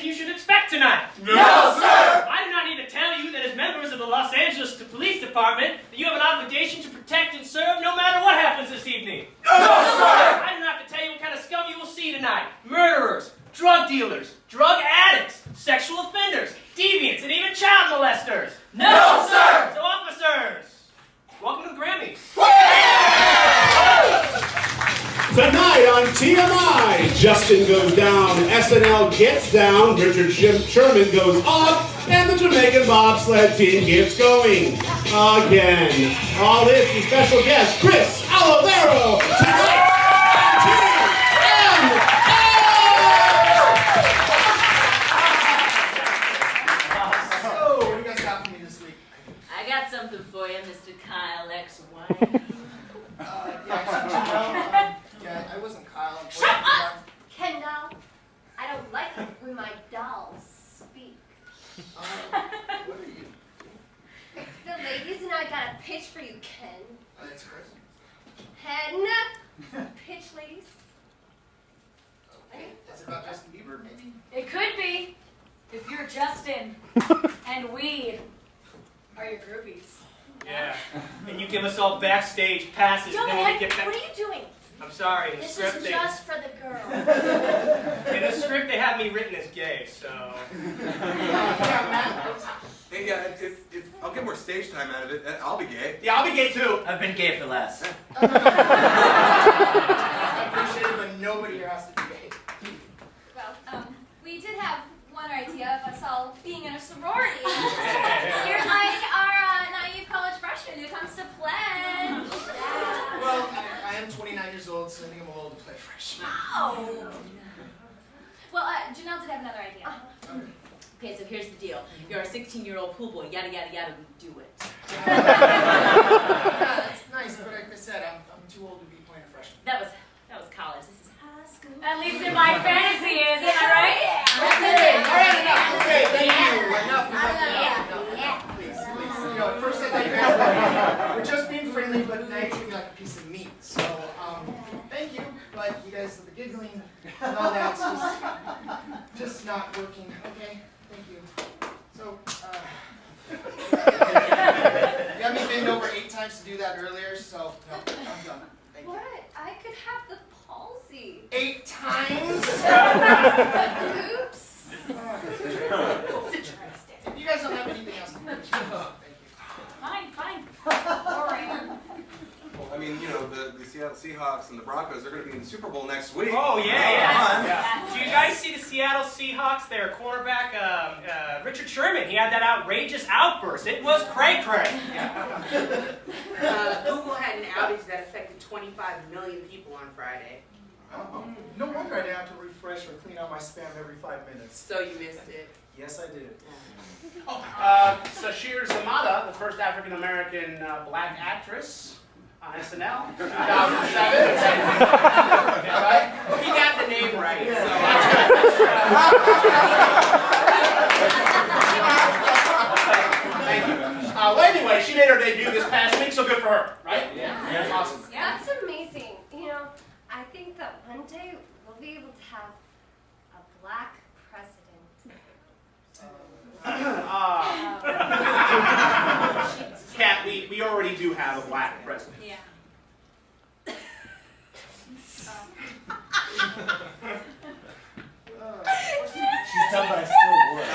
you should expect tonight. No, sir! I do not need to tell you that as members of the Los Angeles Police Department, that you have an obligation to protect and serve no matter what happens this evening. No, sir! I do not have to tell you what kind of scum you will see tonight. Murderers, drug dealers, drug addicts, sexual offenders, deviants, and even child molesters. No, sir! So officers, welcome to the Grammys. Tonight on TMI, Justin goes down, SNL gets down, Richard Sherman goes up, and the Jamaican bobsled team gets going again. All this and special guest Chris Olivero tonight on TMI. So, what do you guys got for me this week? I got something for you, Mr. Kyle XY. Yeah, I wasn't Kyle. Shut up, Kendall. I don't like it when my dolls speak. What are you? The ladies and I got a pitch for you, Ken. It's Chris. Ken, pitch, ladies. Okay. Is it about Justin Bieber, maybe? It could be, if you're Justin, and we are your groupies. Yeah, and you give us all backstage passes, and then we get back. What are you doing? I'm sorry, in the This script is just for the girl. in the script they have me written as gay, so. Hey, if I'll get more stage time out of it, I'll be gay. Yeah, I'll be gay too. I've been gay for less. I appreciate it, but nobody here has to be gay. Well, we did have one idea of us all being in a sorority. You're like our naive college freshman who comes to pledge. Well, I am 29 years old, so I think I'm old to play freshman. Oh. Well, Janelle did have another idea. Okay, so here's the deal. You're a 16-year-old pool boy, yada, yada, yada, we do it. Yeah, that's nice, but like I said, I'm too old to be playing a freshman. That was college. This is high school. At least in my fantasy is, am I right? Okay, all right, enough. Okay, thank you. Enough. Please. You know, at first I thought you guys were just being friendly, but now you treat me like a piece of meat. So, thank you, but you guys are giggling and all that's just not working. Okay, thank you. So, you had me bend over 8 times to do that earlier, so no, I'm done. Thank you. What? I could have the palsy. 8 times? Oops. If you guys don't have anything else to mention, thank you. Fine. Boring. Well, I mean, you know, the Seattle Seahawks and the Broncos, they're going to be in the Super Bowl next week. Oh, yeah. Yes. Do you guys see the Seattle Seahawks? Their quarterback, Richard Sherman, he had that outrageous outburst. It was cray-cray. Google had an outage that affected 25 million people on Friday. Oh, no wonder I didn't have to refresh or clean out my spam every 5 minutes. So you missed it. Yes, I did. Sashir Zamata, the first African-American black actress on SNL, 2007. Right? He got the name right. Thank you. Well, anyway, she made her debut this past week, so good for her, right? Yeah. That's awesome. That's amazing. You know, I think that one day we'll be able to have a black president. Kat, we already do have a black president. Yeah. She's tough, but I still would.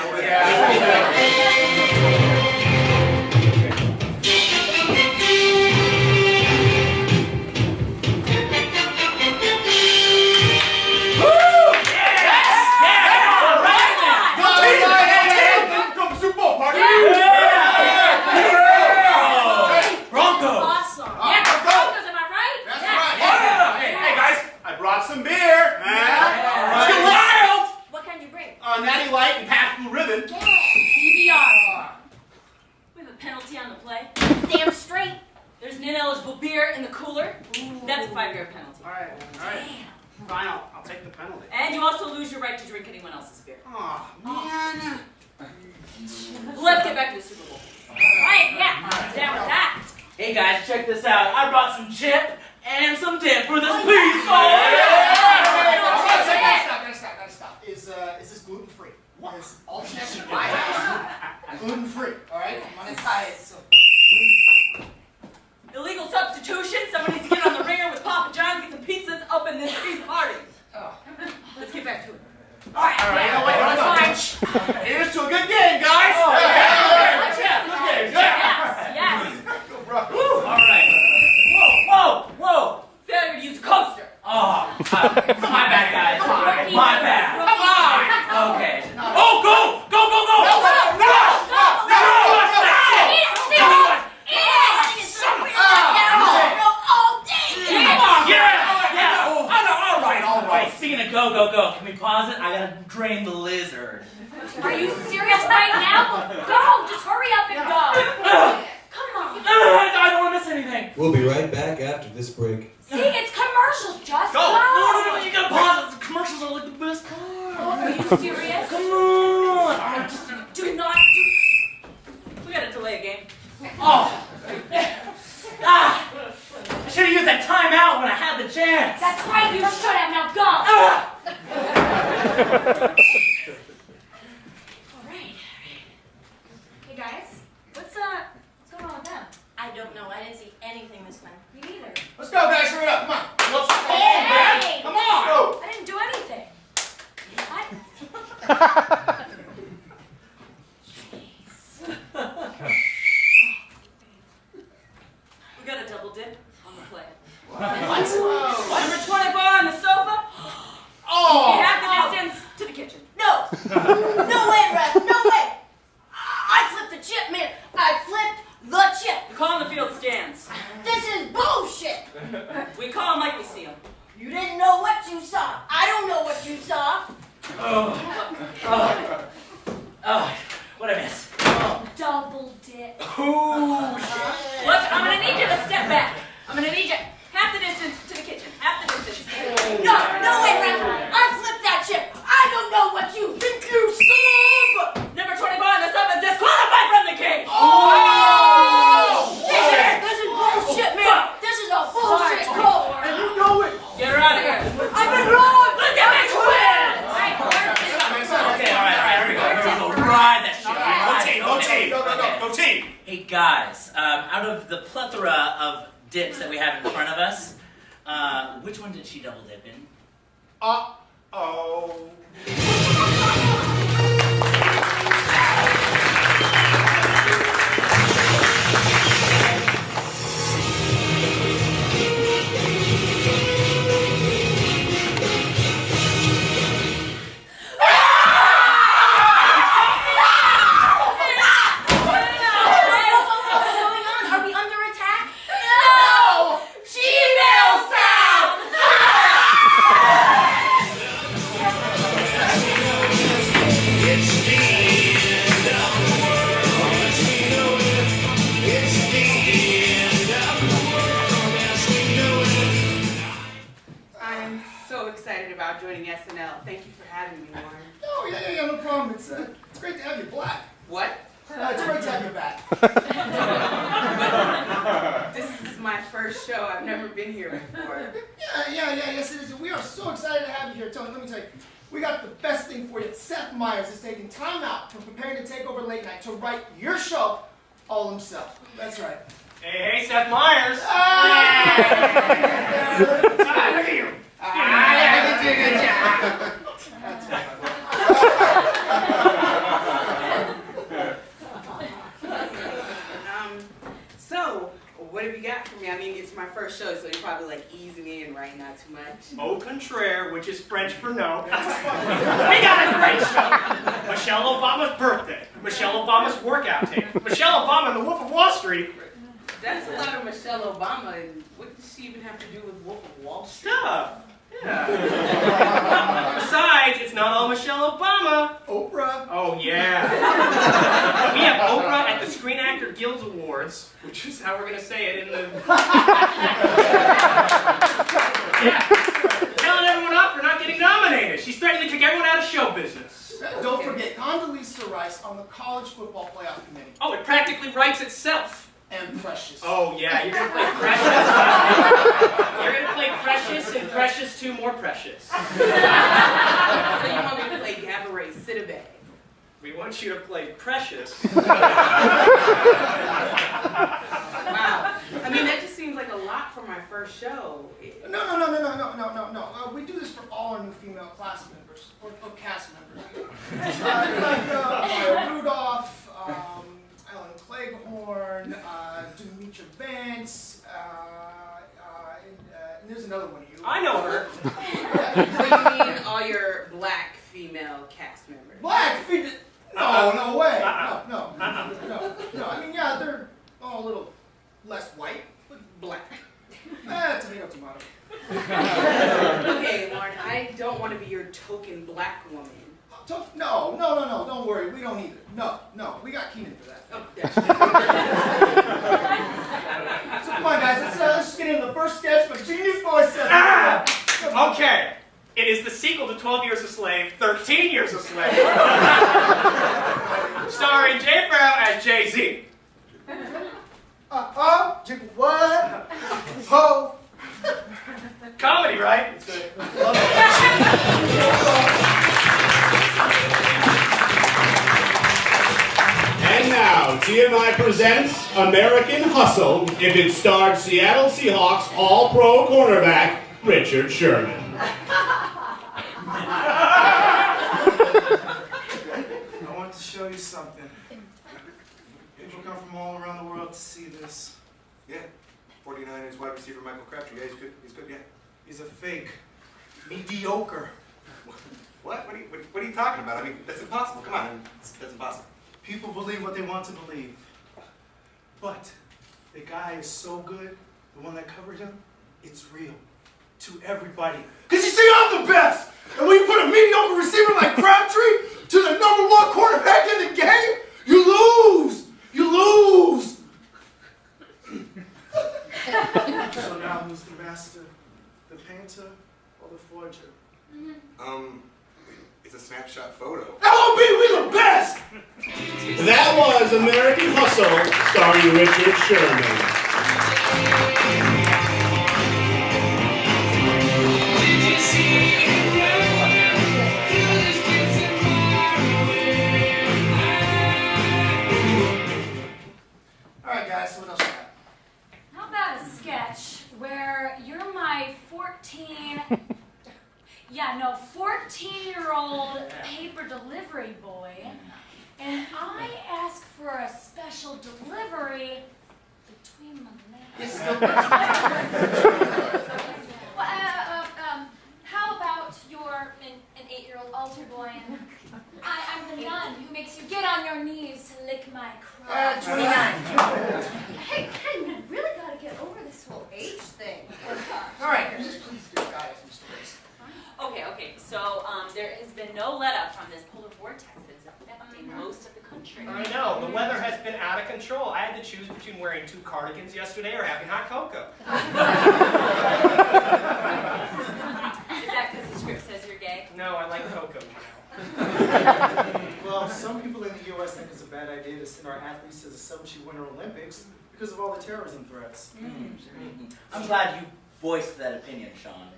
Some beer. Let's get wild. What can you bring? Natty Light and Pabst Blue Ribbon. PBR. We have a penalty on the play. Damn straight. There's an ineligible beer in the cooler. That's a 5-year penalty. All right. Damn. Fine, I'll take the penalty. And you also lose your right to drink anyone else's beer. Oh, man. Let's get back to the Super Bowl. Right, yeah. Down with that. Hey, guys, check this out. I brought some chip and some dip for this piece. Gotta stop. Is is this gluten-free? Because all chefs in my house gluten-free, all right? I'm gonna tie it so. Illegal substitution. Someone needs to get on the ringer with Papa John's, get some pizzas, open this pizza party. Oh. Let's get back to it. All right, you know what? Fine. Here's to a good game, guys. Oh, yeah. Good Good game. Yes. All right. Whoa. Failure to use a coaster. Oh, my bad, guys. My bad. Come on. Okay. Oh, go! All right. Speaking of go. Can we pause it? I gotta drain the lizard. Are you serious right now? Go! Just hurry up and go. Come on. I don't want to miss anything. We'll be right back after this break. See, it's commercials. Just go. No, you gotta pause it. The commercials are like the best part. Are you serious? Come on. Do not. We gotta delay a game. Oh. I should have used that timeout when I had the chance. That's right. You should have. Now go. All right. Hey guys, what's going on with them? I don't know. I didn't see anything this time. Me neither. Let's go, guys. Hurry up. Come on. Let's go, man. Come on. Go. I didn't do anything. What? We got a double dip on the play. What? Number 24 on the sofa. Oh. You have the distance to the kitchen. No! No way, Ref! No way! I flipped the chip, man! I flipped the chip! We call them the field stands. This is bullshit! We call them like we see them. You didn't know what you saw. I don't know what you saw. What I miss? Double dip. Oh, shit. Look, I'm gonna need you to step back. I'm gonna need you half the distance to the kitchen. Half the distance. No way, Ref! I flipped that chip! I don't know what you think you saw! Number 24 on the sofa disqualified from the game. This is bullshit, man! This is a bullshit call! And you know it. Get her out of here. I've been wrong! Let's get back to win! Okay, all right, here we go. Ride that shit. Go team. Hey guys, out of the plethora of dips that we have in front of us, which one did she double dip in? Uh-oh. Joining SNL. Thank you for having me, Warren. Oh, yeah, no problem. It's great to have you back. What? It's great to have you back. This is my first show. I've never been here before. Yes it is. We are so excited to have you here. Tony, let me tell you, we got the best thing for you. Seth Meyers is taking time out from preparing to take over late night to write your show all himself. That's right. Hey, Seth Meyers. Look at you. You did a good job. That's right. So, what have you got for me? I mean, it's my first show, so you're probably like easing in, right? Not too much. Au contraire, which is French for no. We got a great show. Michelle Obama's birthday. Michelle Obama's workout tape. Michelle Obama and the Wolf of Wall Street. That's a lot of Michelle Obama, and what does she even have to do with Wolf of Wall Street? Stuff. Yeah. Besides, it's not all Michelle Obama. Oprah. Oh, yeah. We have Oprah at the Screen Actor Guild Awards, which is how we're going to say it in the... Yeah. Telling everyone off for not getting nominated. She's threatening to kick everyone out of show business. Don't forget, Condoleezza Rice on the College Football Playoff Committee. Oh, it practically writes itself. and Precious. Oh yeah, you're gonna play Precious. You're gonna play Precious and Precious 2 more Precious. So you want me to play Gabourey Sidibe? We want you to play Precious. Wow. I mean, that just seems like a lot for my first show. No. We do this for all our new female class members, or cast members. Maya Rudolph, Ellen Cleghorn, Demetria Vance, and there's another one of you. I know her. So you mean all your black female cast members? Black female? No way. No. I mean, yeah, they're all a little less white, but black. Tomato. Okay, Lauren, I don't want to be your token black woman. No, don't worry, we don't need it. No, we got Keenan for that. Oh, that's So come on, guys, let's just get into the first sketch. My genius boy said. Okay. It is the sequel to 12 Years a Slave, 13 Years a Slave. Starring Jay Farrow as Jay-Z. What? Ho! Comedy, right? It's good. Love it. And now, TMI presents American Hustle if it starred Seattle Seahawks All-Pro cornerback Richard Sherman. I want to show you something. People come from all around the world to see this. Yeah, 49ers wide receiver Michael Crabtree. Yeah, he's good. Yeah. He's a fake. Mediocre. What? What are you talking about? I mean, that's impossible. Come on, that's impossible. People believe what they want to believe. But the guy is so good, the one that covered him, it's real. To everybody. Because you see, I'm the best! And when you put a mediocre receiver like Crabtree to the #1 quarterback in the game, you lose! You lose! So now who's the master? The painter or the forger? It's a snapshot photo. LOB, we the best! That was American Hustle starring Richard Sherman. Alright guys, so what else you got? How about a sketch where you're my 14-year-old paper delivery boy, and I ask for a special delivery between my legs. How about you're an 8-year-old altar boy and I'm the nun who makes you get on your knees to lick my crotch. 29. Hey, you really gotta get over this whole age thing. Alright, just please do guys, Mr. Race. Okay. So there has been no let-up from this polar vortex that is affecting most of the country. I know, the weather has been out of control. I had to choose between wearing 2 cardigans yesterday or having hot cocoa. Is that because the script says you're gay? No, I like cocoa. Well, some people in the U.S. think it's a bad idea to send our athletes to the Sochi Winter Olympics because of all the terrorism threats. I'm glad you voiced that opinion, Sean.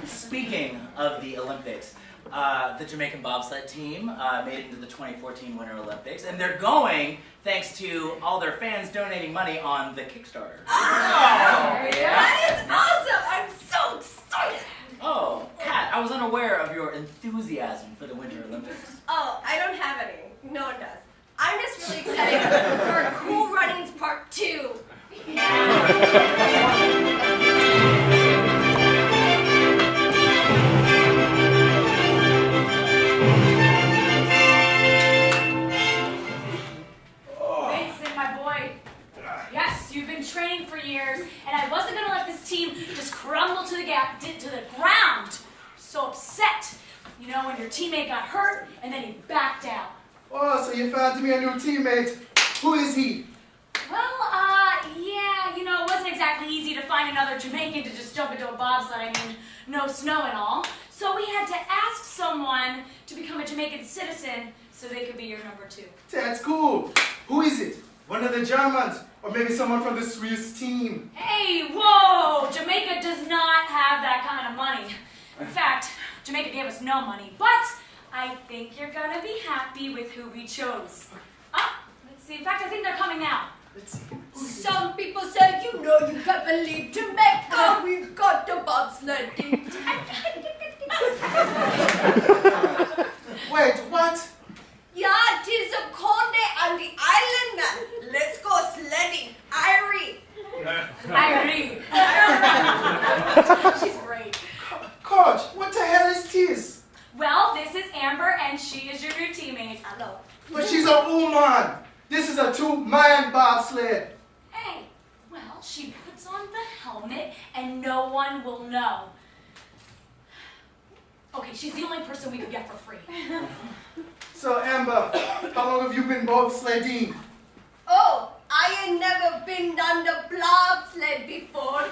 Speaking of the Olympics, the Jamaican bobsled team made it into the 2014 Winter Olympics, and they're going thanks to all their fans donating money on the Kickstarter. That is awesome! I'm so excited! Oh, Kat, I was unaware of your enthusiasm for the Winter Olympics. Oh, I don't have any. No one does. I'm just really excited for Cool Runnings Part 2. Vincent, my boy. Yes, you've been training for years, and I wasn't going to let this team just crumble to the ground. So upset, you know, when your teammate got hurt and then he backed out. Oh, so you found me a new teammate. Who is he? Well, yeah, you know, it wasn't exactly easy to find another Jamaican to just jump into a bobsled. I mean, no snow and all. So we had to ask someone to become a Jamaican citizen so they could be your number 2. That's cool. Who is it? One of the Germans, or maybe someone from the Swiss team. Hey, whoa! Jamaica does not have that kind of money. In fact, Jamaica gave us no money, but I think you're gonna be happy with who we chose. Let's see. In fact, I think they're coming now. Let's see. Some people say, you know, you can't believe Jamaica. We've got the bobsledding. Wait, what? Yeah, it is a Cornell and the island man. Let's go sledding. Irie. Irene. She's great. Coach, what the hell is this? Well, this is Amber, and she is your new teammate. Hello. But she's a woman. This is a two-man bobsled. Hey, well, she puts on the helmet, and no one will know. Okay, she's the only person we could get for free. So, Amber, how long have you been bobsledding? Oh, I ain't never been on the bobsled before.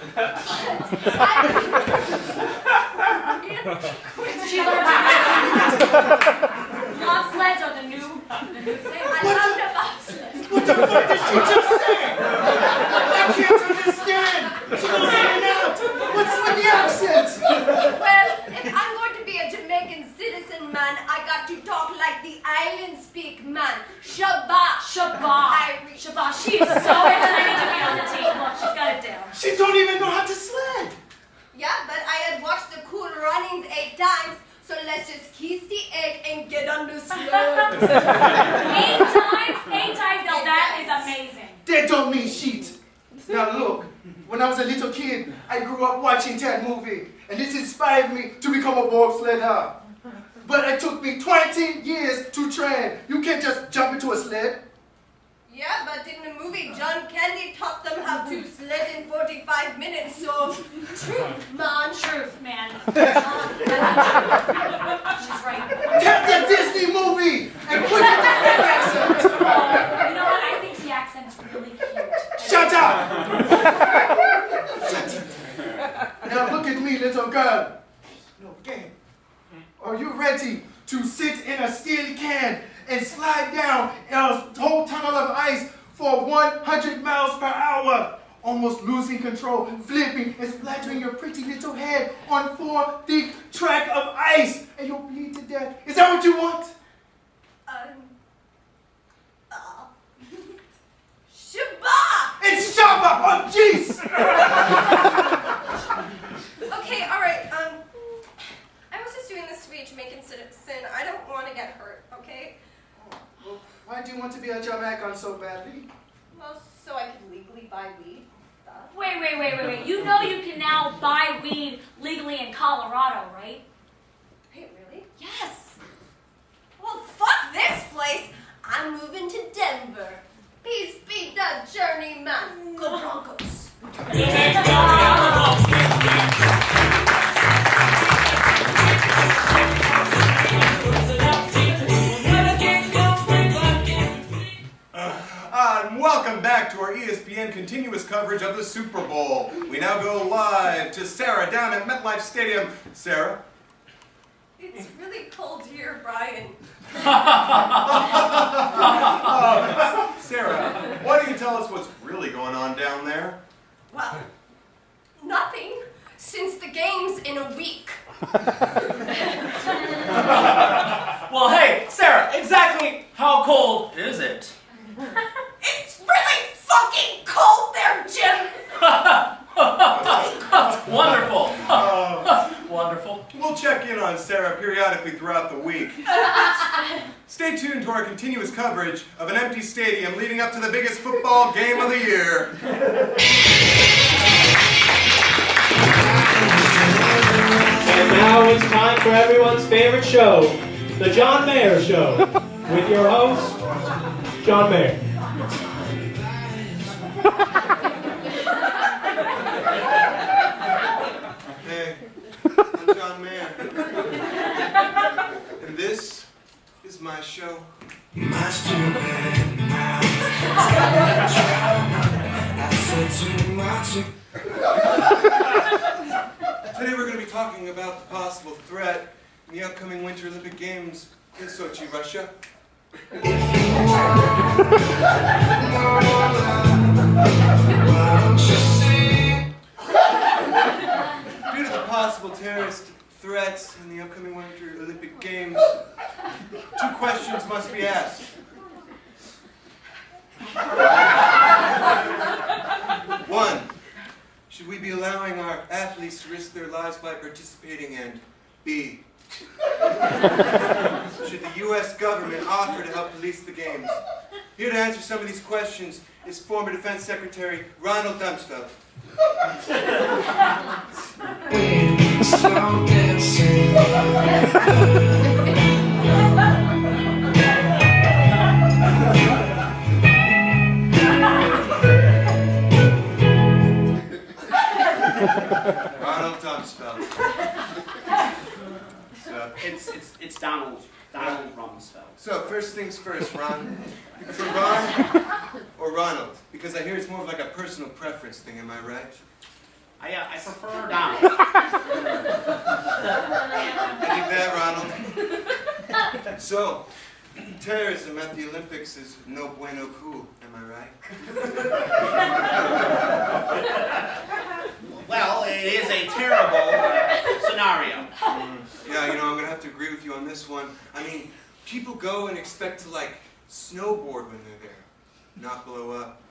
She learned bobsleds are the new thing. I love the bobsled. What the fuck did she just say? I can't understand. She goes in and out. What's with the accent? Well, if I'm going to be a Jamaican citizen man, I got to talk like the island speak man. Shabbat. Shabbat. She is so excited to be on the team. Look, she's got it down. She don't even know how to sled. Yeah, but I had watched the Cool Runnings 8 times, so let's just kiss the egg and get on the sled. 8 times? 8 times? Now that is amazing. That don't mean shit. Now look, when I was a little kid, I grew up watching that movie, and it inspired me to become a bobsledder. But it took me 20 years to train. You can't just jump into a sled. Yeah, but in the movie, John Candy taught them how to sled in 45 minutes, so truth, man. Truth, man. She's right. Take the Disney movie and put it in the fake accent. You know what? I think the accent's really cute. Shut up! Shut up. Now look at me, little girl. No game. Are you ready to sit in a steel can and slide down a whole tunnel of ice for 100 miles per hour? Almost losing control, flipping and splattering your pretty little head on 4 thick track of ice, and you'll bleed to death. Is that what you want? Shabbat! It's Shabbat! Oh, jeez! Okay, alright, I was just doing this to be a Jamaican citizen. I don't want to get hurt, okay? Well, why do you want to be a Jamaican so badly? Well, so I can legally buy weed. Wait. You know you can now buy weed legally in Colorado, right? Hey, really? Yes. Well, fuck this place. I'm moving to Denver. Peace be the journeyman. Go Broncos. Welcome back to our ESPN continuous coverage of the Super Bowl. We now go live to Sarah down at MetLife Stadium. Sarah? It's really cold here, Brian. Sarah, why don't you tell us what's really going on down there? Well, nothing. Since the game's in a week. Well, hey, Sarah, exactly how cold is it? It's really fucking cold there, Jim! Wonderful. Wonderful. We'll check in on Sarah periodically throughout the week. Stay tuned to our continuous coverage of an empty stadium leading up to the biggest football game of the year. And now it's time for everyone's favorite show, The John Mayer Show, with your host, John Mayer. Hey, I'm John Mayer. And this is my show. My stupid mouth. Today we're going to be talking about the possible threat in the upcoming Winter Olympic Games in Sochi, Russia. Due to the possible terrorist threats in the upcoming Winter Olympic Games, 2 questions must be asked. One, should we be allowing our athletes to risk their lives by participating? And B, should the U.S. government offer to help police the games? Here to answer some of these questions is former Defense Secretary Ronald Rumsfeld. Ronald Rumsfeld. It's Donald Rumsfeld. So first things first, Ron. You prefer Ron or Ronald? Because I hear it's more of like a personal preference thing. Am I right? I prefer Donald. I think that, Ronald. So, terrorism at the Olympics is no bueno cool. Am I right? Well, it is a terrible scenario. Yeah, you know, I'm going to have to agree with you on this one. I mean, people go and expect to, like, snowboard when they're there, not blow up.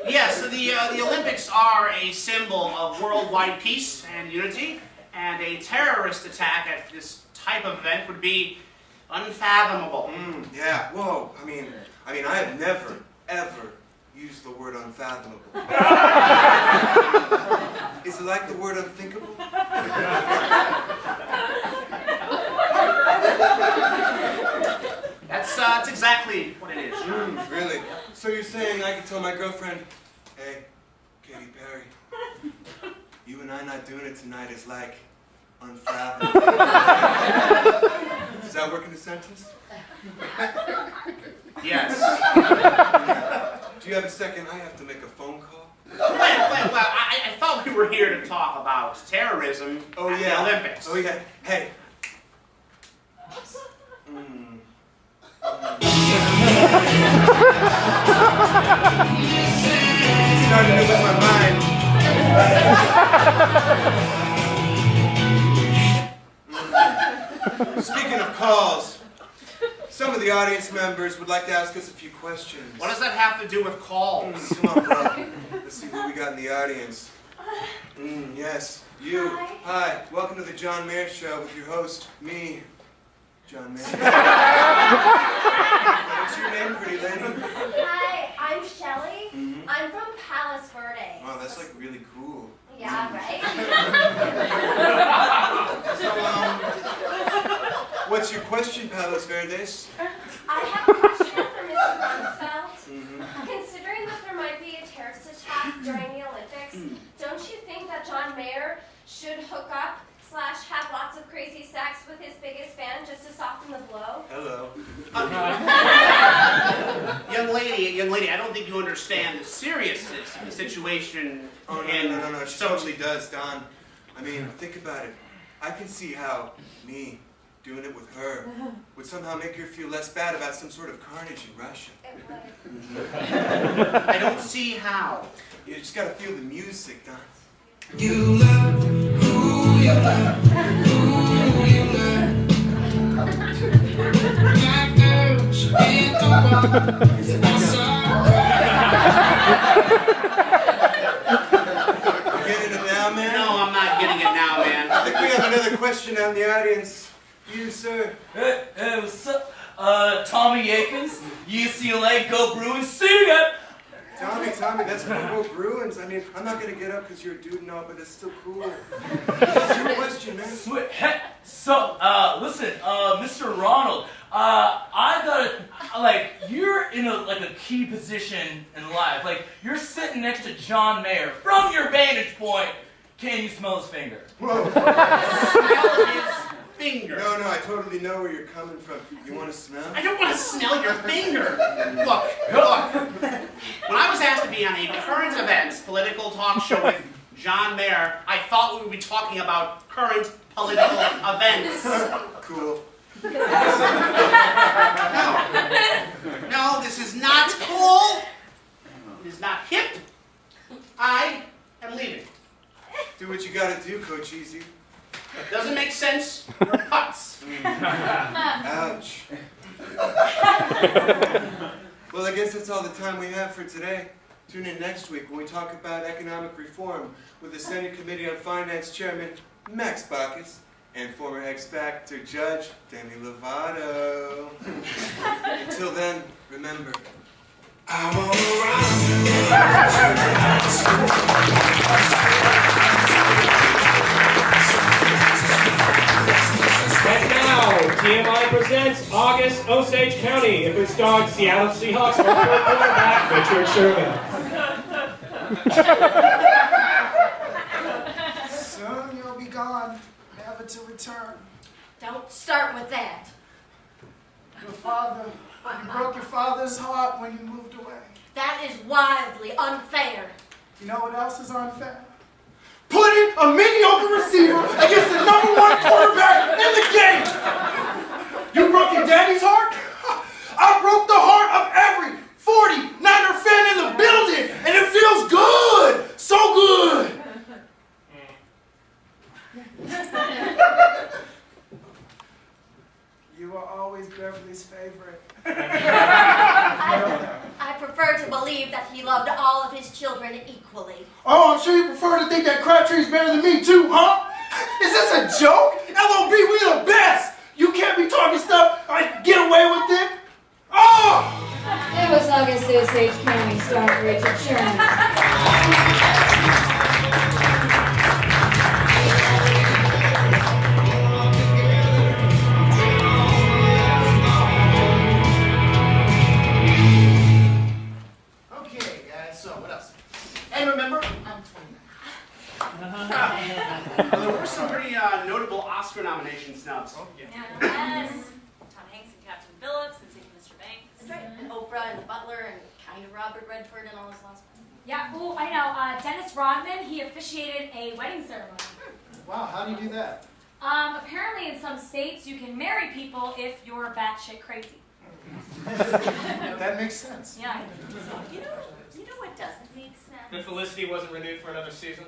Yes, the Olympics are a symbol of worldwide peace and unity, and a terrorist attack at this type of event would be unfathomable. Yeah, whoa, I mean, I have never, ever used the word unfathomable. Is it like the word unthinkable? That's exactly what it is. Really? So you're saying I could tell my girlfriend, hey, Katy Perry, you and I not doing it tonight is like unfathomable. Does that work in a sentence? Yes. Do you have a second? I have to make a phone call. Well, I thought we were here to talk about terrorism at the Olympics. Oh, yeah. Hey. Starting to with my mind. Speaking of calls, some of the audience members would like to ask us a few questions. What does that have to do with calls? Come on, bro. Let's see what we got in the audience. Yes, you. Hi. Welcome to the John Mayer Show with your host, me, John Mayer. What's your name, pretty lady? Hi, I'm Shelly. I'm from Palos Verdes. Wow, that's like really cool. Yeah, right? So, what's your question, Palos Verdes? I have a question for Mr. Rumsfeld. Considering that there might be a terrorist attack during the Olympics, don't you think that John Mayer should hook up / have lots of crazy sex with his biggest fan just to soften the blow? Hello. Young lady, I don't think you understand the seriousness of the situation. Oh, no. She totally does, Don. I mean, think about it. I can see how me doing it with her would somehow make her feel less bad about some sort of carnage in Russia. I don't see how. You just gotta feel the music, Don. You love who you love, who you love. Black girls in the bar. You getting it now, man? No, I'm not getting it now, man. I think we have another question out in the audience. You, sir. Hey, what's up? Tommy Akins, UCLA, go Bruins, see ya! Tommy, that's cool, Bruins. I mean, I'm not gonna get up because you're a dude and all, but it's still cool. What's your question, man? Sweet. Hey, so, listen, Mr. Ronald, I gotta, you're in a key position in life. Like, you're sitting next to John Mayer. From your vantage point, can you smell his finger? Whoa. Smell his finger. No, I totally know where you're coming from. You want to smell? I don't want to smell your finger. Look. When I was asked to be on a current events political talk show with John Mayer, I thought we would be talking about current political events. Cool. No, this is not cool. It is not hip. I am leaving. Do what you gotta do, Coach Easy. It doesn't make sense. You're nuts. Ouch. Well, I guess that's all the time we have for today. Tune in next week when we talk about economic reform with the Senate Committee on Finance Chairman Max Bacchus and former X Factor Judge Demi Lovato. Until then, remember, I And now, TMI presents August Osage County. If it starred Seattle Seahawks quarterback Richard Sherman. Soon you'll be gone, never to return. Don't start with that. Your father, you broke your father's heart when you moved away. That is wildly unfair. You know what else is unfair? Putting a mediocre receiver against the #1 quarterback in the game. You broke your daddy's heart? I broke the heart of every 49er fan in the building, and it feels good, so good. You were always Beverly's favorite. I prefer to believe that he loved all of his children equally. Oh, I'm sure you prefer to think that Crabtree's better than me too, huh? Is this a joke? LOB, we the best! You can't be talking stuff, I get away with it? Oh! It was August Osage County, starring Richard Sherman. Okay, guys, so what else? And remember, I'm 29. There were some pretty notable Oscar nomination snubs. Yes. Tom Hanks and Captain Phillips and Singing Mr. Banks. That's right. And Oprah and The Butler and kind of Robert Redford and all his lost friends. Yeah, oh, I know. Dennis Rodman, he officiated a wedding ceremony. Wow, how do you do that? Apparently in some states you can marry people if you're batshit crazy. That makes sense. Yeah. You know what doesn't make sense? That Felicity wasn't renewed for another season.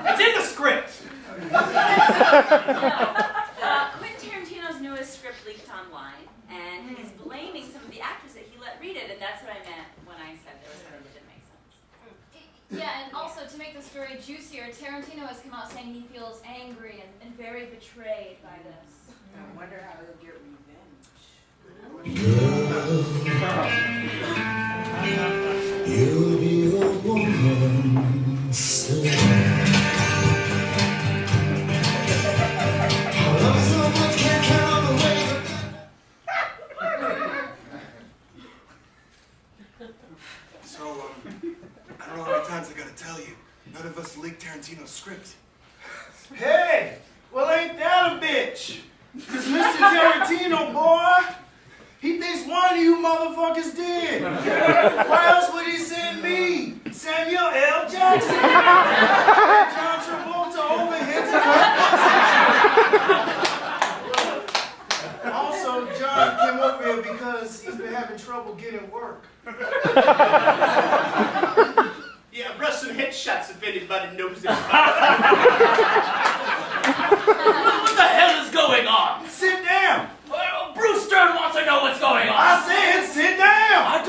It's in the script. Quentin Tarantino's newest script leaked online, and he's blaming some of the actors that he let read it, and that's what I meant when I said there was something that didn't make sense. Yeah, and also to make the story juicier, Tarantino has come out saying he feels angry and very betrayed by this. I wonder how he'll get revenge. You'll be a woman still. I love so much, can't count all the ways so, I don't know how many times I gotta tell you, none of us leaked Tarantino's script. Hey, well ain't that a bitch? Cause Mr. Tarantino, boy, he thinks one of you motherfuckers did. Why else would he send me? Samuel L. Jackson. John Travolta over here to Also, John came over here because he's been having trouble getting work. Yeah, brush some headshots if anybody knows this. What the hell is going on? Sit down. Bruce Stern wants to know what's going on. I said sit down. I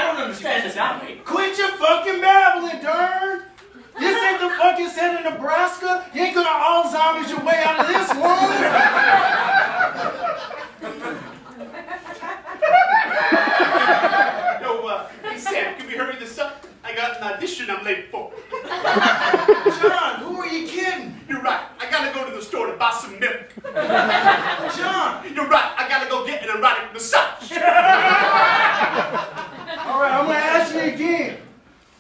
don't understand this now, mate. Quit your fucking babbling, Dern. This ain't the fucking set of Nebraska. You ain't gonna Alzheimer's your way out of this one. Yo, hey Sam, can we hurry this up? I got an audition I'm late for. John, who are you kidding? You're right, I gotta go to the store to buy some milk. John! You're right, I gotta go get an erotic massage. All right, I'm gonna ask you again.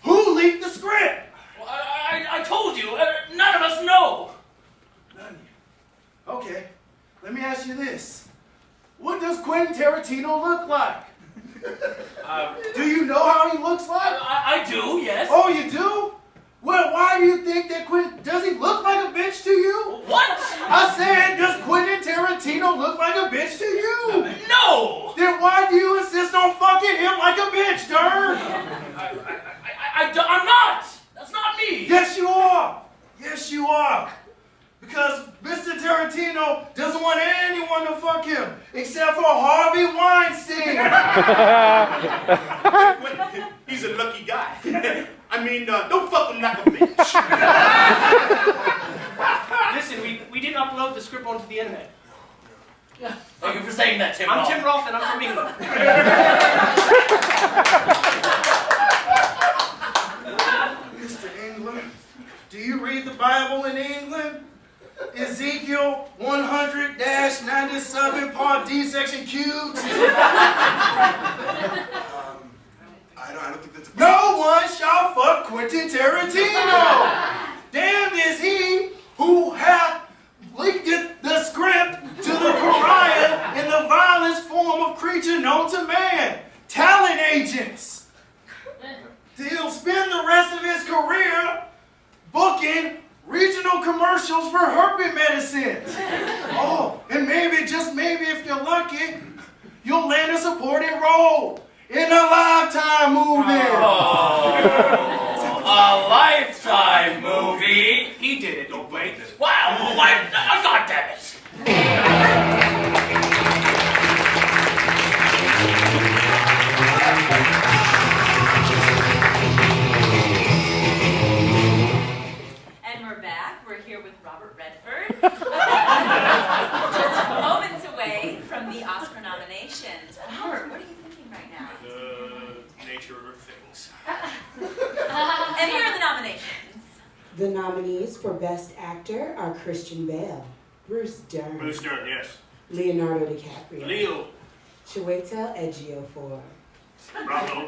Who leaked the script? Well, I told you, none of us know. None of you. Okay, let me ask you this. What does Quentin Tarantino look like? Do you know how he looks like? I do, yes. Oh, you do? Well, why do you think that does he look like a bitch to you? What? I said, does Quentin Tarantino look like a bitch to you? No! Then why do you insist on fucking him like a bitch, Dirk? I'm not! That's not me! Yes, you are! Yes, you are! Because Mr. Tarantino doesn't want anyone to fuck him, except for Harvey Weinstein! He's a lucky guy. I mean, don't fuck him like a bitch. Listen, we didn't upload the script onto the internet. Thank you for saying that, Tim I'm Rolfe. Tim Rolfe and I'm from England. Mr. England, do you read the Bible in England? Ezekiel 100-97, part D, section Q. I don't think that's a... No one shall fuck Quentin Tarantino. Damned is he who hath leaked the script to the pariah in the vilest form of creature known to man. Talent agents. He'll spend the rest of his career booking regional commercials for herpes medicine. Oh, and maybe, just maybe, if you're lucky, you'll land a supporting role in a Lifetime movie. Oh, a Lifetime movie? He did it, don't wait. Wow, God damn it. And we're back. We're here with Robert Redford. Just moments away from the Oscar nominations. Robert, what are you thinking right now? The nature of things. And here are the nominations. The nominees for Best Actor are Christian Bale, Bruce Dern, Bruce Dern, yes. Leonardo DiCaprio, Leo. Chiwetel Ejiofor, Bravo.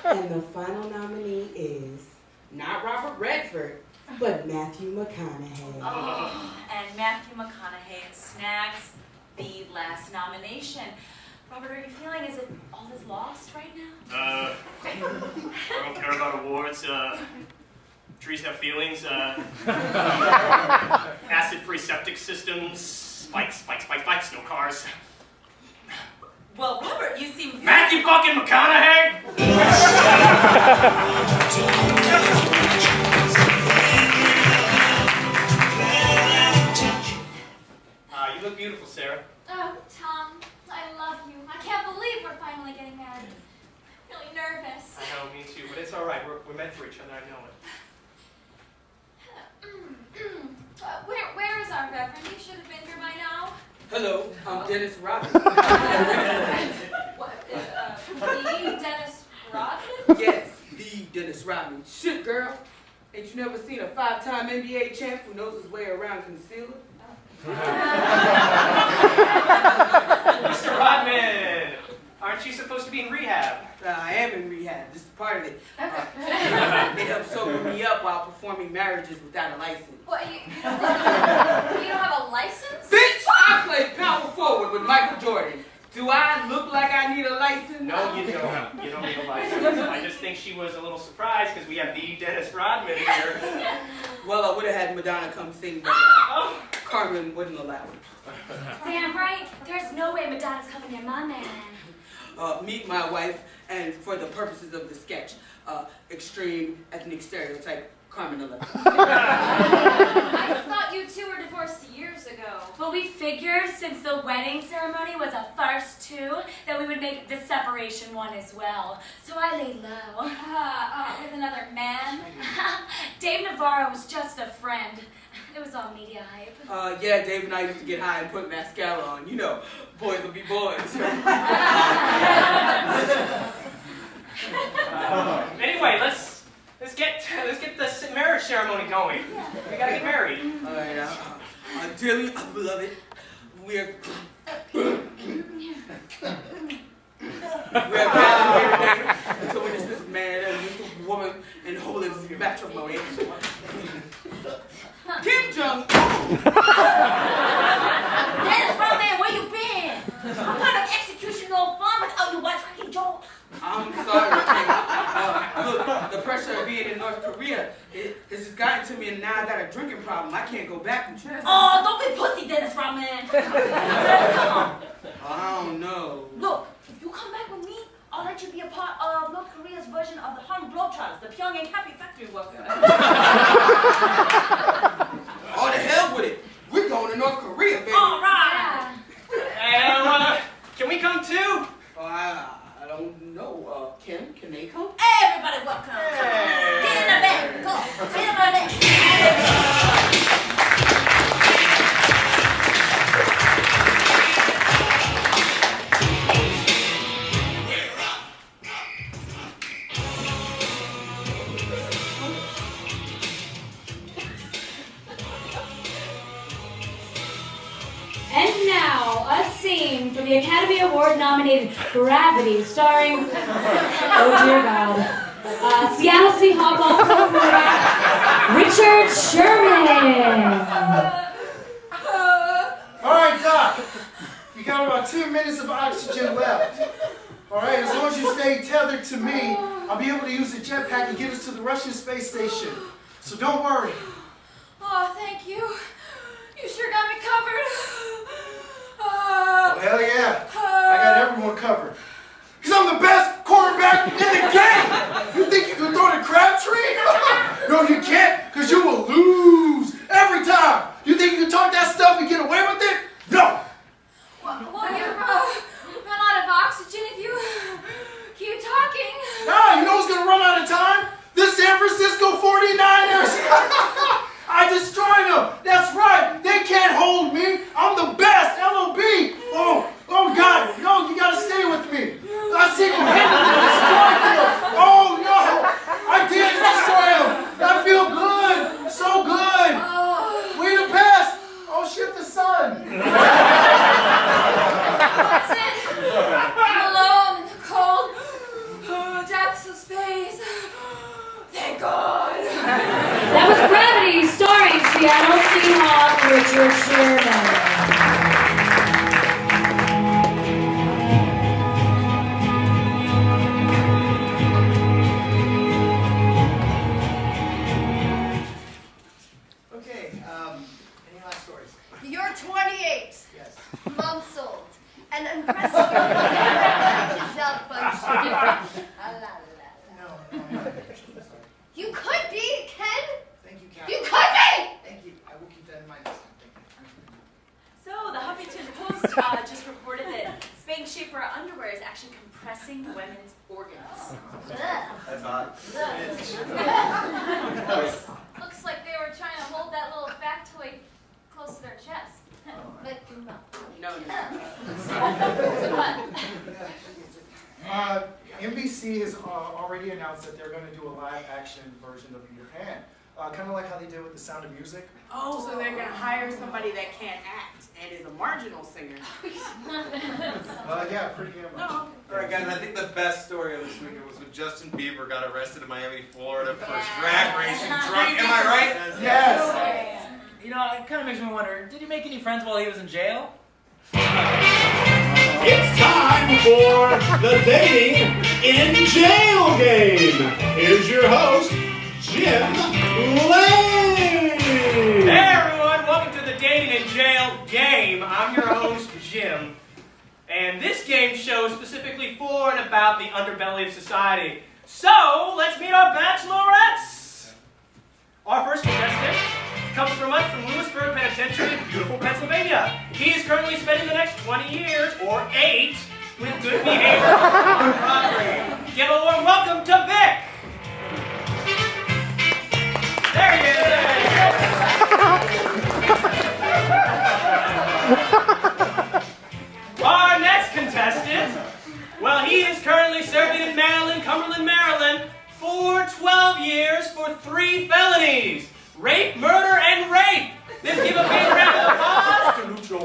and the final nominee is not Robert Redford, but Matthew McConaughey. Oh, and Matthew McConaughey snags the last nomination. Robert, are you feeling as if all is lost right now? I don't care about awards. Trees have feelings. Acid-free septic systems. Spikes, no cars. Well, Robert, you seem... Matthew fucking McConaughey! You look beautiful, Sarah. Oh, Tom, I love you. I can't believe we're finally getting married. I'm really nervous. I know, me too, but it's all right. We're meant for each other. I know it. Where is our reverend? He should have been here by now. Hello, I'm Dennis Rodman. What? The Dennis Rodman? Yes, the Dennis Rodman. Shit, girl. Ain't you never seen a 5-time NBA champ who knows his way around concealer? Mr. Rodman, aren't you supposed to be in rehab? I am in rehab. This is part of it. They help sober me up while performing marriages without a license. What, you don't have a license? Bitch, I played power forward with Michael Jordan. Do I look like I need a license? No, you don't. You don't need a license. I just think she was a little surprised because we have the Dennis Rodman here. Well, I would have had Madonna come sing, but Carmen wouldn't allow it. Damn right. There's no way Madonna's coming near my man. Meet my wife, and for the purposes of the sketch, extreme ethnic stereotype, Carmen Electra. I thought you two were divorced years ago. Well, we figured since the wedding ceremony was a first two, that we would make the separation one as well. So I laid low. With another man? Dave Navarro was just a friend. It was all media hype. Yeah, Dave and I used to get high and put mascara on. You know, boys will be boys. Anyway, let's get the marriage ceremony going. We gotta get married. All right, dearly beloved, we're gathered here today to witness this man and this woman in holy matrimony. Kim Jong-un! Dennis Rodman, where you been? What kind of execution I'm sorry, King. Look, the pressure of being in North Korea has just gotten to me, and now I got a drinking problem. I can't go back and try. Oh, don't be pussy, Dennis Rodman. Come on. I don't know. Look, if you come back with me, I'll let you be a part of North Korea's version of the Harlem Globetrotters, the Pyongyang Happy Factory Worker. All the hell with it. We're going to North Korea, baby. All right. And, can we come too? I don't know. Can they come? Everybody welcome. Hey. Get in the bed. Go. Get in my bed. And now, a scene from the Academy Award nominated Gravity, starring, oh dear God, Seattle Seahawks quarterback Richard Sherman. All right, Doc. You got about 2 minutes of oxygen left. All right, as long as you stay tethered to me, I'll be able to use the jetpack and get us to the Russian space station. So don't worry. Oh, thank you. You sure got me covered. Oh, hell yeah. I got everyone covered. Because I'm the best quarterback in the game. You think you can throw the crab tree? No, you can't, because you will lose every time. You think you can talk that stuff and get away with it? No. Well, you're run out of oxygen if you keep talking. Ah, you know who's going to run out of time? The San Francisco 49ers. I destroyed them. That's right. They can't hold me. I'm the best. LOB. Oh God. No, you got to stay with me. I single-handedly destroyed them. Oh, no. I did destroy them. I feel good. So good. We the best. Oh, shit, the sun. That's it. I'm alone in the cold depths of space. Thank God. That was Gravity, starring Seattle Seahawks Richard Sherman. Okay, any last stories? You're 28. Yes. Months old. And impressive. Giselle Bundchen. No. You could be, Ken. Thank you, Captain. You could be! Thank you. I will keep that in mind this time. Thank you. So the Huffington Post just reported that Spanx Shaper underwear is actually compressing women's organs. That's hot. Looks like they were trying to hold that little factoid close to their chest. But you're not. No. So what? NBC has already announced that they're going to do a live-action version of Peter Pan. Kind of like how they did with The Sound of Music. Oh, so they're going to hire somebody that can't act and is a marginal singer. Yeah, pretty damn much. All right, guys, I think the best story of this weekend was when Justin Bieber got arrested in Miami, Florida for drag racing drunk. Am I right? Yes. You know, it kind of makes me wonder, did he make any friends while he was in jail? It's time for the Dating in Jail game. Here's your host, Jim Lane. Hey everyone, welcome to the Dating in Jail game. I'm your host, Jim. And this game shows specifically for and about the underbelly of society. So, let's meet our bachelorettes. Our first contestant comes from us from Lewisburg Penitentiary in beautiful Pennsylvania. He is currently spending the next 20 years, or 8, with good behavior on robbery. Give a warm welcome to Vic. There he is. Our next contestant, well, he is currently serving in Maryland, Cumberland, Maryland, for 12 years for 3 felonies. Rape, murder, and rape. Let's give a big round of applause to Lucho.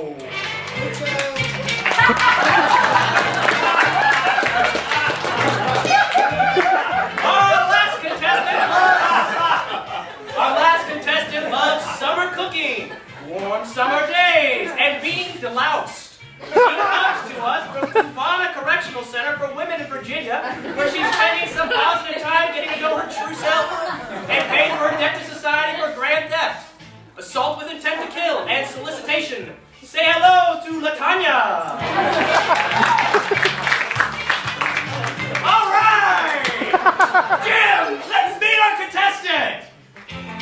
Our last contestant loves summer cooking, warm summer days, and being deloused. He comes to us from Cubana Correctional Center for Women in Virginia, where she's spending some positive time getting to know her true self and paying her debt to society for grand theft, assault with intent to kill, and solicitation. Say hello to LaTanya. All right! Jim, let's meet our contestant.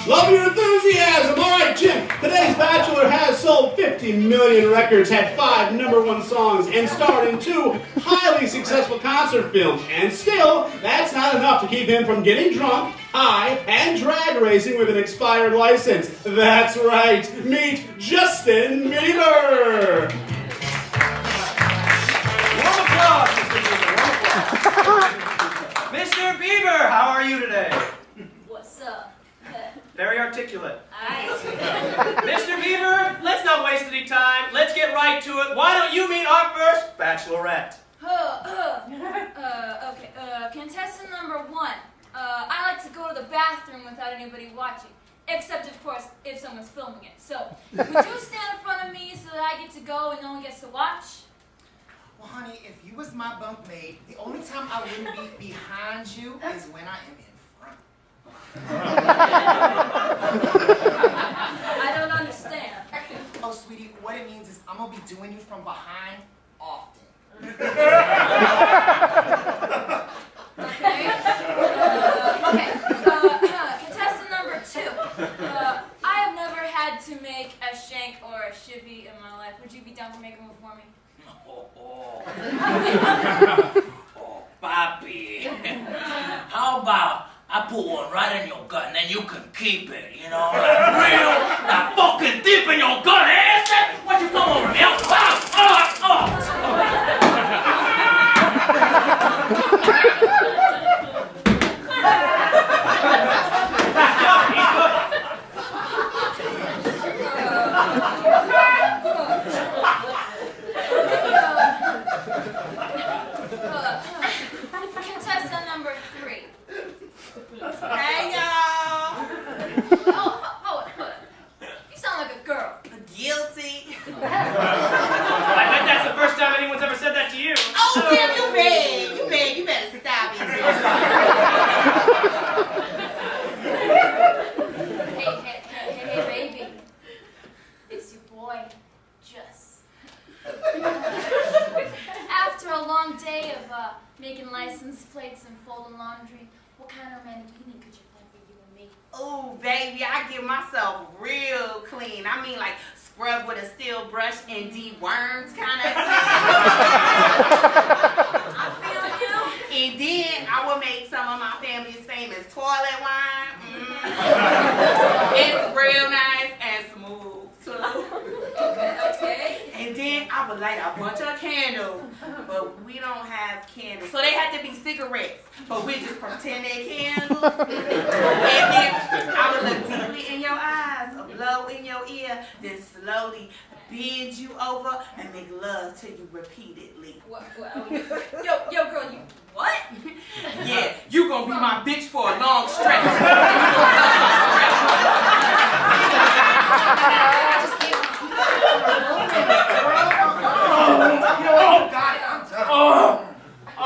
Love your enthusiasm. All right, Jim. Today's Bachelor has sold 50 million records, had 5 #1 songs, and starred in 2 highly successful concert films. And still, that's not enough to keep him from getting drunk, high, and drag racing with an expired license. That's right. Meet Justin Bieber. Warm applause, Mr. Bieber. Warm applause. Mr. Bieber, how are you today? What's up? Very articulate. Mr. Bieber, let's not waste any time. Let's get right to it. Why don't you meet our first bachelorette? Okay, contestant number 1. I like to go to the bathroom without anybody watching. Except, of course, if someone's filming it. So, would you stand in front of me so that I get to go and no one gets to watch? Well, honey, if you was my bunkmate, the only time I wouldn't be behind you is when I am in front. I don't understand. Oh, sweetie, what it means is I'm going to be doing you from behind often. Okay. Contestant number 2. I have never had to make a shank or a shivvy in my life. Would you be down to make a move for me? Oh, papi. How about I put one right in your gut and then you can keep it, you know? Like real, like fucking deep in your gut, eh? Why don't you come over me? Contestant number 3. Hey, y'all. Hold on. You sound like a girl. Guilty. I bet that's the first time anyone's ever said that to you. Oh, Tim, you big. You better stop it. Hey, baby. It's your boy, Just. After a long day of making license plates and folding laundry, what kind of romantic evening could you plan for you and me? Oh, baby, I get myself real clean. I mean, like, scrub with a steel brush and de-worms kind of I feel you. And then I will make some of my family's famous toilet wine. It's real nice and smooth, too. Okay. And then I would light a bunch of candles, but we don't have candles. So they have to be cigarettes, but we just pretend they're candles. And then I would look deeply in your eyes, blow in your ear, then slowly bend you over and make love to you repeatedly. Yo, girl, you what? Yeah, you gonna be my bitch for a long stretch.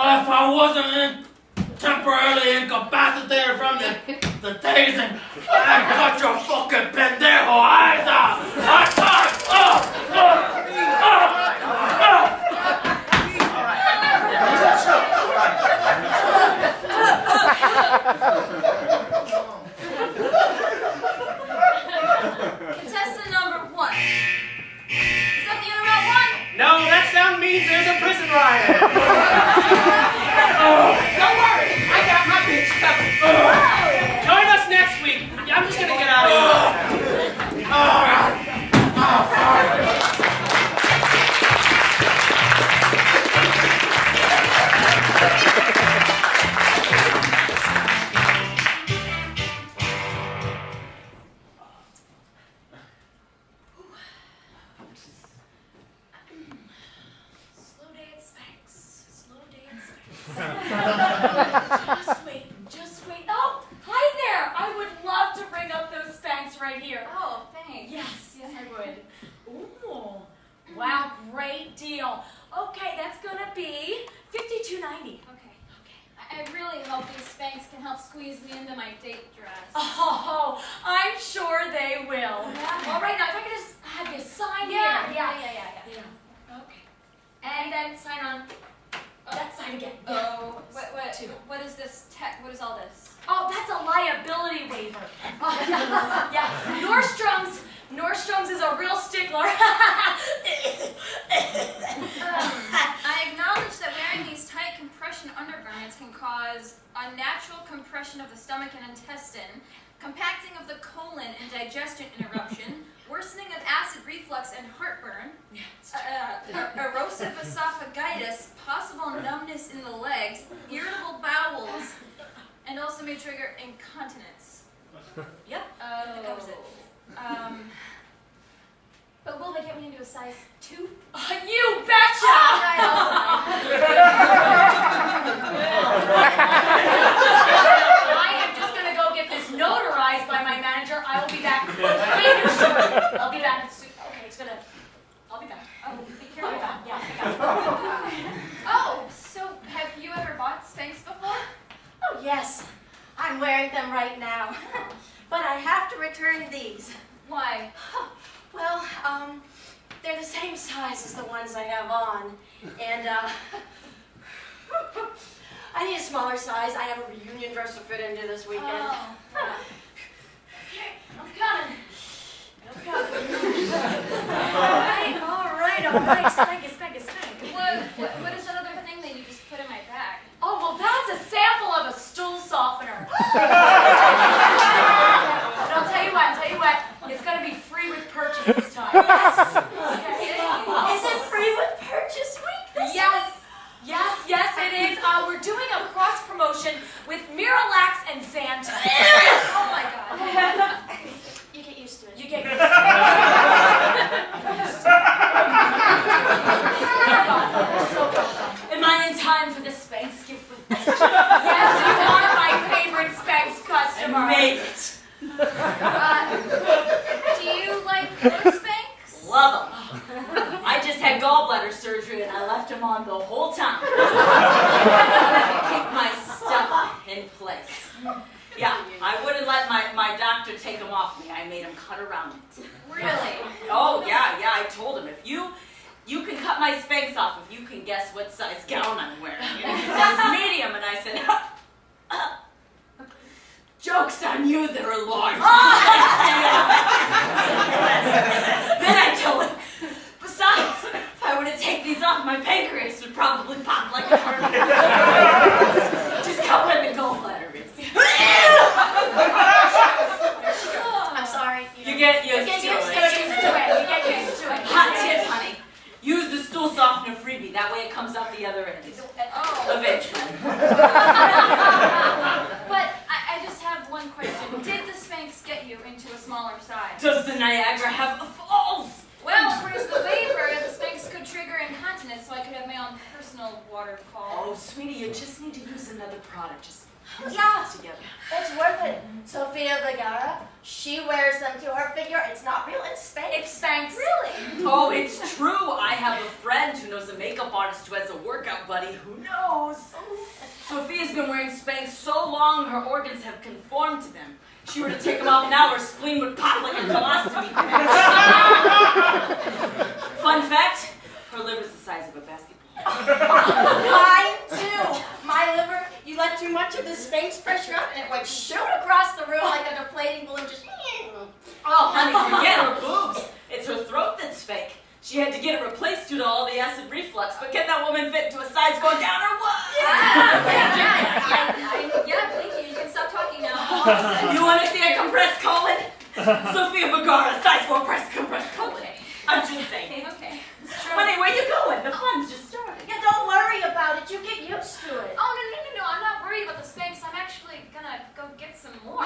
If I wasn't temporarily incapacitated from the tasing, I'd cut your fucking pendejo eyes out. Contestant number 1. Is that the end of round 1? No, that sound means there's a prison riot. Don't worry, I got my bitch covered. Join us next week. I'm just gonna get out of here. Just wait. Oh, hi there. I would love to bring up those Spanx right here. Oh, thanks. Yes, I would. Ooh, wow, great deal. Okay, that's gonna be $52.90. Okay. I really hope these Spanx can help squeeze me into my date dress. Oh, I'm sure they will. All right, now if I could just have you sign Yeah. here. Okay. And then sign on that side again. Oh, what is this? What is all this? Oh, that's a liability waiver. Yeah, Nordstrom's is a real stickler. I acknowledge that wearing these tight compression undergarments can cause unnatural compression of the stomach and intestine, compacting of the colon and digestion interruption, worsening of acid reflux and heartburn, erosive esophagitis, possible numbness in the legs, irritable bowels, and also may trigger incontinence. Yep, that covers it. But will they get me into a size 2? You betcha! I am just gonna go get this notarized by my manager. I will be back. I'll be back. Okay, I'll be back. Oh, be I'll be careful. back. Yeah. Oh, so have you ever bought Spanx before? Oh, yes. I'm wearing them right now. But I have to return these. Why? Well, they're the same size as the ones I have on. And, I need a smaller size. I have a reunion dress to fit into this weekend. Oh. I'm coming. All right. Spank it. What is that other thing that you just put in my bag? Oh, well, that's a sample of a stool softener. But I'll tell you what, it's going to be free with purchase this time. Yes. Okay. Is it free with purchase week this week? Yes, it is. We're doing a cross promotion with Miralax and Xanta. Oh my God. You get used to it. You get used to it. Am I in time for the Spanx gift with Yes, you are my favorite Spanx customer. Made it. Do you like those Spanx? Love them. I just had gallbladder surgery and I left them on the whole time. to keep my stuff in place. Yeah, I wouldn't let my doctor take them off me. I made him cut around it. Really? Oh, yeah, I told him, if you can cut my Spanx off if you can guess what size gown I'm wearing. And he says medium, and I said, joke's on you, they're a large. Then I told him, besides, if I were to take these off, my pancreas would probably pop like a heart. Just cut where the gallbladder is. I'm sorry. You get used to it. You get used to it. Hot tip, honey. Use the stool softener freebie. That way it comes out the other end. Eventually. But I just have one question. Did the Spanx get you into a smaller size? Does the Niagara have falls? Well, according to the waiver, the Spanx could trigger incontinence, so I could have my own personal waterfall. Oh, sweetie, you just need to use another product. Just Yeah, together. it's worth it. Sofia Vergara, she wears them to her figure. It's not real, it's Spanx. It's Spanx. Really? Oh, it's true. I have a friend who knows a makeup artist who has a workout buddy who knows. Sophia's been wearing Spanx so long, her organs have conformed to them. If she were to take them off now, her spleen would pop like a colostomy bag. Fun fact, her liver's the size of a basketball. Mine too. My liver, you let too much of the Spanx pressure up and it went shoot across the room like a deflating balloon. Just. Oh, honey, forget her boobs. It's her throat that's fake. She had to get it replaced due to all the acid reflux, but can that woman fit into a size go down or what? Yeah, thank you. You can stop talking now. You want to see a compressed colon? Sofia Vergara, size 4 compressed colon. Okay. I'm just saying. Okay. Honey, where you going? The fun's just started. Yeah, don't worry about it. You get used to it. Oh, no. I'm not worried about the Spanx. I'm actually gonna go get some more.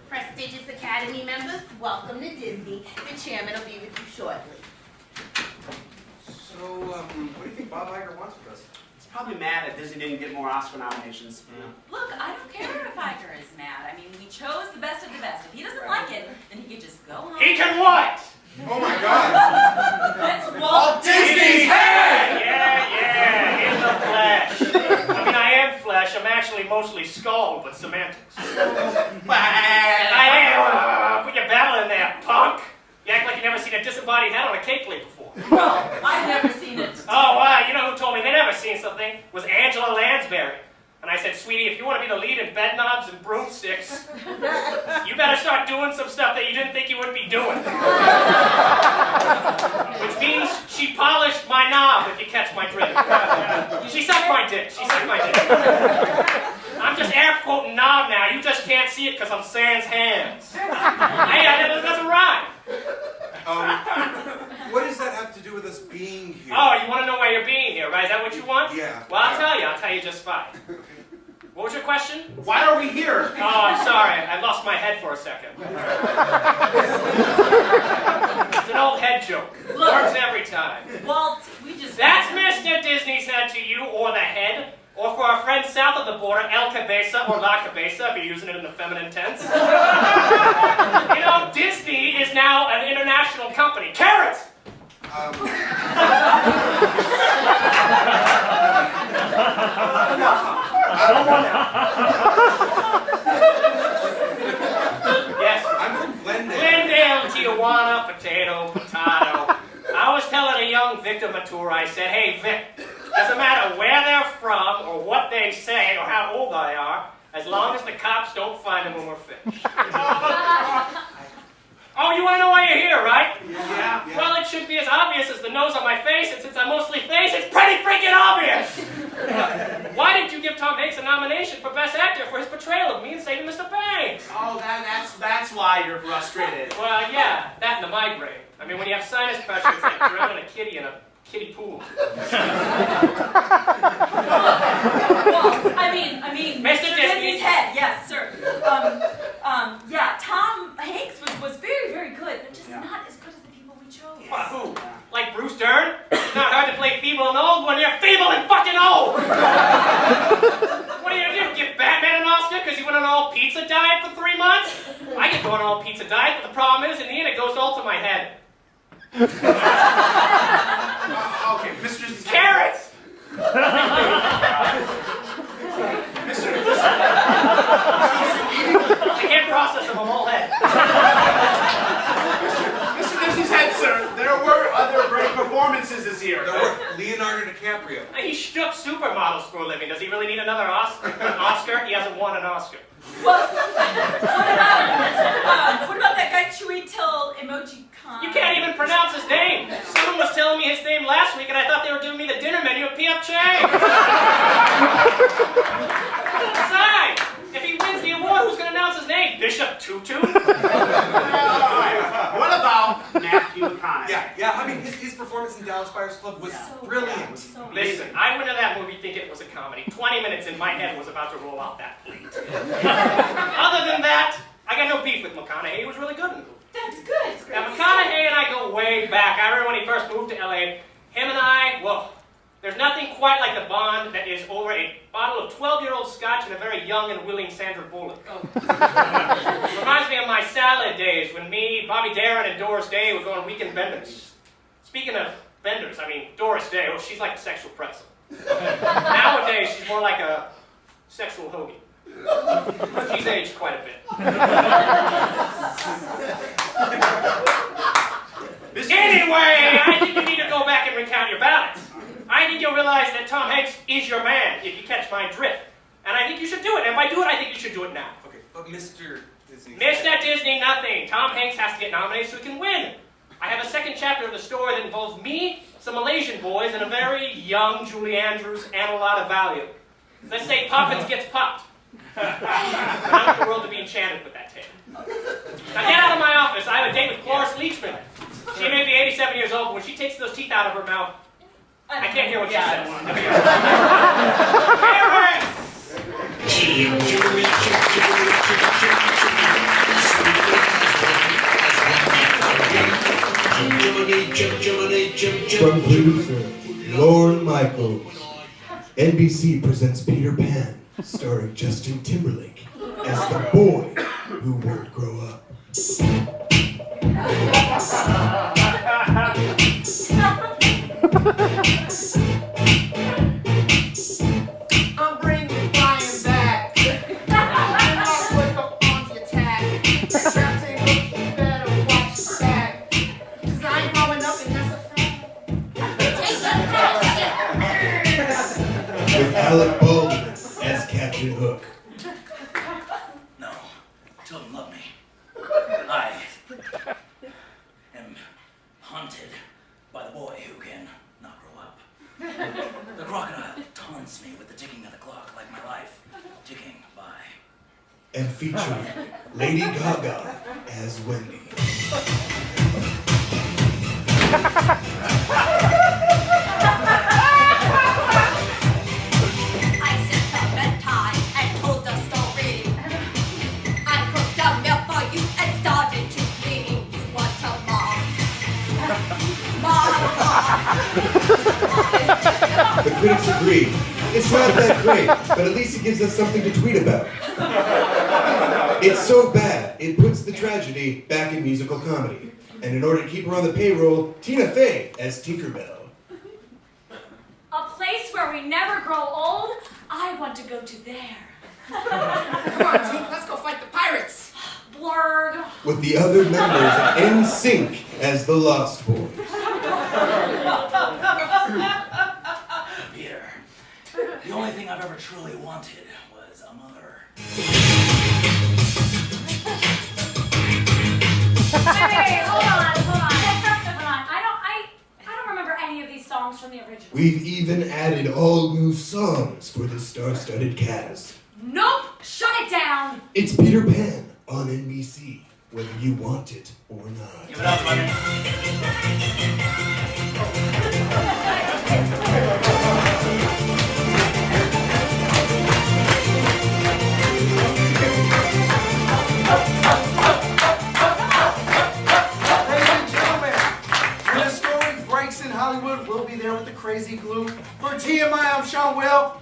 Prestigious Academy members, welcome to Disney. The chairman will be with you shortly. So, what do you think Bob Iger wants with us? He's probably mad that Disney didn't get more Oscar nominations. You know? Look, I don't care if Iger is mad. I mean, we chose the best of the best. If he doesn't like it, then he can just go home. He can what? Oh my God! That's Walt Disney's head! Yeah, in the flesh. I mean, I am flesh. I'm actually mostly skull, but semantics. Put your battle in there, punk. You act like you never seen a disembodied head on a cake plate before. No, I've never seen it. Oh, wow, you know who told me they never seen something? Was Angela Lansbury. And I said, sweetie, if you want to be the lead in bed knobs and broomsticks, you better start doing some stuff that you didn't think you would be doing. Which means she polished my knob, if you catch my drift. She sucked my dick. She sucked my dick. I'm just air quoting knob now. You just can't see it because I'm sans hands. Hey, that doesn't rhyme. What does that have to do with us being here? Oh, you want to know why you're being here, right? Is that what you want? Yeah. Well, I'll tell you just fine. What was your question? Why are we here? Oh, I'm sorry. I lost my head for a second. It's an old head joke. Works every time. Walt, we just... That's Mr. Disney's head to you, or the head, or for our friends south of the border, El Cabeza or La Cabeza, if you're using it in the feminine tense. You know, Disney is now an international company. Carrots! I don't want that. Yes. I'm from Glendale. Glendale, Tijuana, potato. I was telling a young Victor Mature, I said, hey, Vic, doesn't matter where they're from or what they say or how old they are, as long as the cops don't find them when we're finished. Oh, you want to know why you're here, right? Yeah. Well, it should be as obvious as the nose on my face, and since I'm mostly face, it's pretty freaking obvious! Why did you give Tom Hanks a nomination for Best Actor for his portrayal of me in Saving Mr. Banks? Oh, that's why you're frustrated. Well, yeah, that and the migraine. I mean, when you have sinus pressure, it's like drowning a kitty in a kiddie pool. Well, I mean, Mr. Disney's head, yes, sir. Yeah, Tom Hanks was very, very good, but just not as good as the people we chose. What, who? Like Bruce Dern? It's not hard to play feeble and old when you're feeble and fucking old! What are you gonna do? Give Batman an Oscar because he went on an all pizza diet for 3 months? I could go on an all pizza diet, but the problem is, in the end, it goes all to my head. Okay, Mr. Disney's Carrots! I can't process them, I'm all head. Mr. Disney's head, sir. There were other great performances this year. There were Leonardo DiCaprio. He shook supermodels for a living. Does he really need another Oscar? He hasn't won an Oscar. Well, what about that guy Chiwetel Emoji-Con? You can't even pronounce his name. Someone was telling me his name last week, and I thought they were giving me the dinner menu at P.F. Chang's. Besides, if he wins the award, who's going to announce his name? Bishop Tutu? What about Matthew McConaughey? Yeah. I mean, his performance in Dallas Buyers Club was brilliant. Listen, I went to that movie thinking it was a comedy. 20 minutes in, my head was about to roll off that plate. Other than that, I got no beef with McConaughey. He was really good in the movie. That's good. Now, McConaughey and I go way back. I remember when he first moved to LA. Him and I, well, there's nothing quite like the bond that is over a bottle of 12-year-old scotch and a very young and willing Sandra Bullock. Reminds me of my salad days when me, Bobby Darin, and Doris Day would go on weekend benders. Speaking of benders, I mean, Doris Day, oh, she's like a sexual pretzel. Nowadays, she's more like a sexual hoagie. She's aged quite a bit. Anyway, I think you need to go back and recount your ballots. I think you'll realize that Tom Hanks is your man, if you catch my drift. And I think you should do it. And by do it, I think you should do it now. Okay, but Mr. Disney... Mr. Disney, nothing. Tom Hanks has to get nominated so he can win. I have a second chapter of the story that involves me, some Malaysian boys, and a very young Julie Andrews and a lot of value. Let's say Poppins gets popped. I want the world to be enchanted with that tale. Now get out of my office. I have a date with Cloris Leachman. She may be 87 years old, but when she takes those teeth out of her mouth, I can't hear what she says. From producer Lorne Michaels, NBC presents Peter Pan, starring Justin Timberlake as the boy who won't grow up. I'm bringing Brian back. I'm not quick up on the attack. Captain, you better watch your back. 'Cause I ain't growing up and that's a With Alec Baldwin as Captain Hook. No, children love me. I am haunted by the boy who can not grow up. The crocodile taunts me with the ticking of the clock, like my life ticking by. And featuring Lady Gaga as Wendy. I set up bedtime and told a story. I cooked a meal for you and started to clean. You want to mom? The critics agree. It's not that great, but at least it gives us something to tweet about. It's so bad, it puts the tragedy back in musical comedy. And in order to keep her on the payroll, Tina Fey as Tinkerbell. A place where we never grow old. I want to go to there. Come on, team, let's go fight the pirates. Blurg. With the other members of NSYNC as the Lost Boys. Peter, the only thing I've ever truly wanted was a mother. Hey, hold on. I don't remember any of these songs from the original. We've even added all new songs for the star-studded cast. Nope, shut it down. It's Peter Pan on NBC, whether you want it or not. Give it up, buddy. Ladies and gentlemen, when a story breaks in Hollywood, we'll be there with the crazy glue. For TMI, I'm Sean Will.